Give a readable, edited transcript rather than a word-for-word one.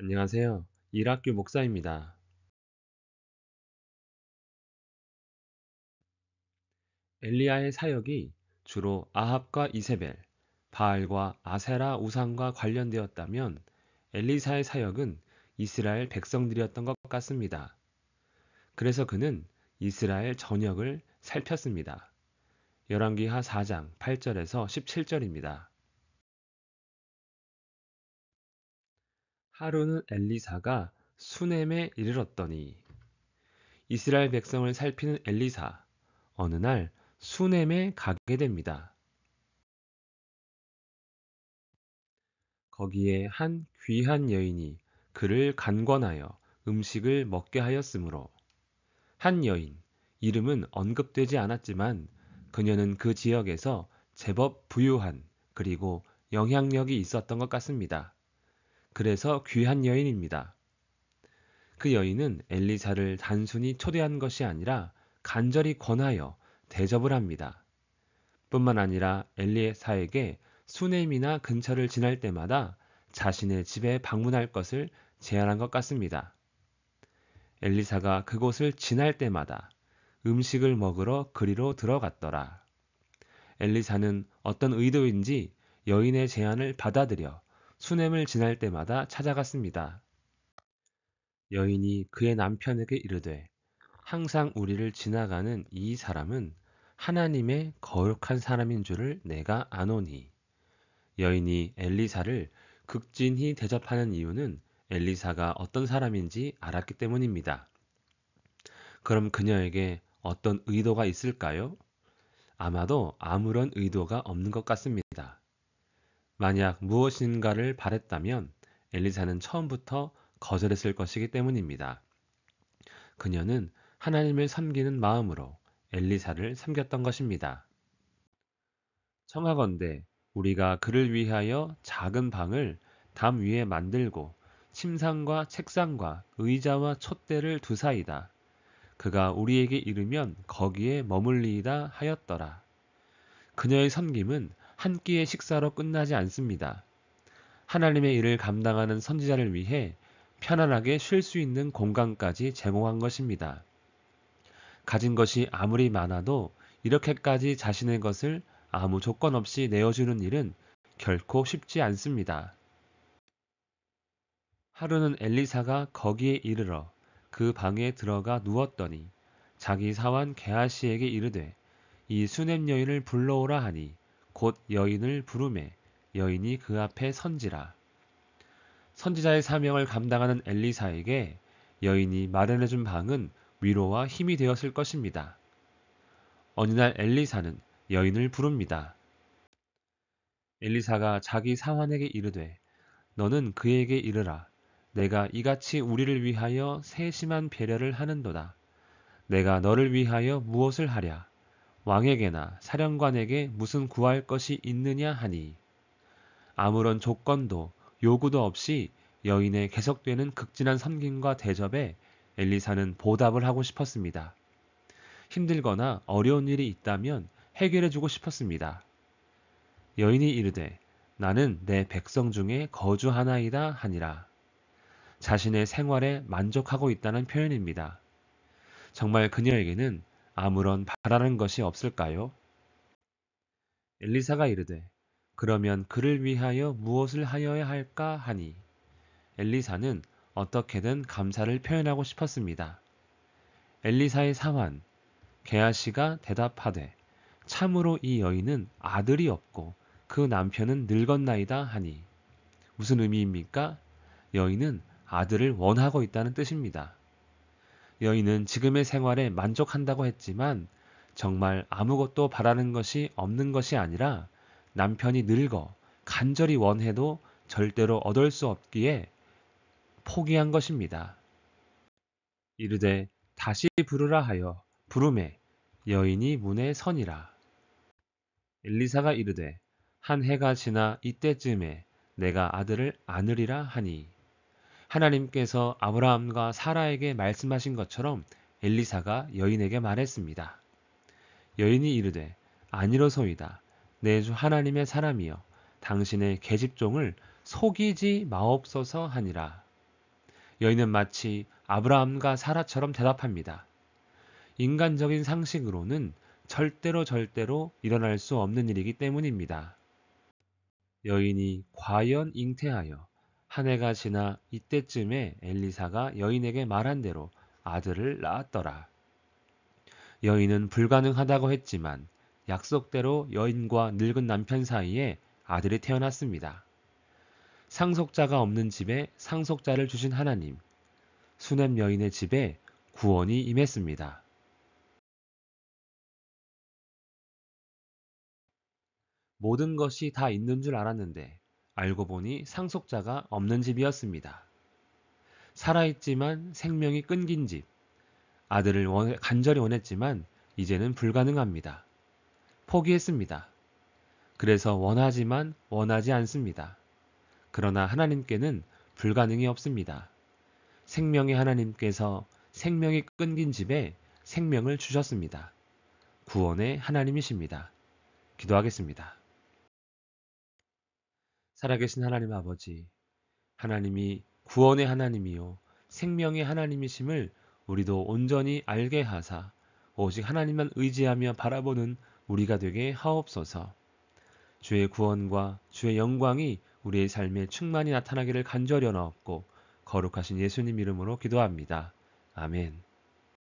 안녕하세요. 일학교 목사입니다. 엘리야의 사역이 주로 아합과 이세벨, 바알과 아세라 우상과 관련되었다면 엘리사의 사역은 이스라엘 백성들이었던 것 같습니다. 그래서 그는 이스라엘 전역을 살폈습니다. 열왕기하 4장 8절에서 17절입니다. 하루는 엘리사가 수넴에 이르렀더니 이스라엘 백성을 살피는 엘리사, 어느 날 수넴에 가게 됩니다. 거기에 한 귀한 여인이 그를 간권하여 음식을 먹게 하였으므로 한 여인, 이름은 언급되지 않았지만 그녀는 그 지역에서 제법 부유한 그리고 영향력이 있었던 것 같습니다. 그래서 귀한 여인입니다. 그 여인은 엘리사를 단순히 초대한 것이 아니라 간절히 권하여 대접을 합니다. 뿐만 아니라 엘리사에게 수넴이나 근처를 지날 때마다 자신의 집에 방문할 것을 제안한 것 같습니다. 엘리사가 그곳을 지날 때마다 음식을 먹으러 그리로 들어갔더라. 엘리사는 어떤 의도인지 여인의 제안을 받아들여 수넴을 지날 때마다 찾아갔습니다. 여인이 그의 남편에게 이르되 항상 우리를 지나가는 이 사람은 하나님의 거룩한 사람인 줄을 내가 아노니. 여인이 엘리사를 극진히 대접하는 이유는 엘리사가 어떤 사람인지 알았기 때문입니다. 그럼 그녀에게 어떤 의도가 있을까요? 아마도 아무런 의도가 없는 것 같습니다. 만약 무엇인가를 바랬다면 엘리사는 처음부터 거절했을 것이기 때문입니다. 그녀는 하나님을 섬기는 마음으로 엘리사를 섬겼던 것입니다. 청하건대 우리가 그를 위하여 작은 방을 담 위에 만들고 침상과 책상과 의자와 촛대를 두사이다. 그가 우리에게 이르면 거기에 머물리이다 하였더라. 그녀의 섬김은 한 끼의 식사로 끝나지 않습니다. 하나님의 일을 감당하는 선지자를 위해 편안하게 쉴 수 있는 공간까지 제공한 것입니다. 가진 것이 아무리 많아도 이렇게까지 자신의 것을 아무 조건 없이 내어주는 일은 결코 쉽지 않습니다. 하루는 엘리사가 거기에 이르러 그 방에 들어가 누웠더니 자기 사환 게하시에게 이르되 이 수넴 여인을 불러오라 하니 곧 여인을 부르매 여인이 그 앞에 선지라. 선지자의 사명을 감당하는 엘리사에게 여인이 마련해준 방은 위로와 힘이 되었을 것입니다. 어느 날 엘리사는 여인을 부릅니다. 엘리사가 자기 사환에게 이르되 너는 그에게 이르라. 내가 이같이 우리를 위하여 세심한 배려를 하는도다. 내가 너를 위하여 무엇을 하랴? 왕에게나 사령관에게 무슨 구할 것이 있느냐 하니 아무런 조건도 요구도 없이 여인의 계속되는 극진한 섬김과 대접에 엘리사는 보답을 하고 싶었습니다. 힘들거나 어려운 일이 있다면 해결해주고 싶었습니다. 여인이 이르되 나는 내 백성 중에 거주하나이다 하니라. 자신의 생활에 만족하고 있다는 표현입니다. 정말 그녀에게는 아무런 바라는 것이 없을까요? 엘리사가 이르되 그러면 그를 위하여 무엇을 하여야 할까 하니 엘리사는 어떻게든 감사를 표현하고 싶었습니다. 엘리사의 사환 게하시가 대답하되 참으로 이 여인은 아들이 없고 그 남편은 늙었나이다 하니 무슨 의미입니까? 여인은 아들을 원하고 있다는 뜻입니다. 여인은 지금의 생활에 만족한다고 했지만 정말 아무것도 바라는 것이 없는 것이 아니라 남편이 늙어 간절히 원해도 절대로 얻을 수 없기에 포기한 것입니다. 이르되 다시 부르라 하여 부르매 여인이 문에 서니라. 엘리사가 이르되 한 해가 지나 이때쯤에 내가 아들을 안으리라 하니 하나님께서 아브라함과 사라에게 말씀하신 것처럼 엘리사가 여인에게 말했습니다. 여인이 이르되 아니로소이다. 내 주 하나님의 사람이여 당신의 계집종을 속이지 마옵소서 하니라. 여인은 마치 아브라함과 사라처럼 대답합니다. 인간적인 상식으로는 절대로 일어날 수 없는 일이기 때문입니다. 여인이 과연 잉태하여 한 해가 지나 이때쯤에 엘리사가 여인에게 말한 대로 아들을 낳았더라. 여인은 불가능하다고 했지만 약속대로 여인과 늙은 남편 사이에 아들이 태어났습니다. 상속자가 없는 집에 상속자를 주신 하나님, 수넴 여인의 집에 구원이 임했습니다. 모든 것이 다 있는 줄 알았는데 알고 보니 상속자가 없는 집이었습니다. 살아있지만 생명이 끊긴 집, 아들을 간절히 원했지만 이제는 불가능합니다. 포기했습니다. 그래서 원하지만 원하지 않습니다. 그러나 하나님께는 불가능이 없습니다. 생명의 하나님께서 생명이 끊긴 집에 생명을 주셨습니다. 구원의 하나님이십니다. 기도하겠습니다. 살아계신 하나님 아버지, 하나님이 구원의 하나님이요 생명의 하나님이심을 우리도 온전히 알게 하사 오직 하나님만 의지하며 바라보는 우리가 되게 하옵소서. 주의 구원과 주의 영광이 우리의 삶에 충만히 나타나기를 간절히 원하옵고 거룩하신 예수님 이름으로 기도합니다. 아멘.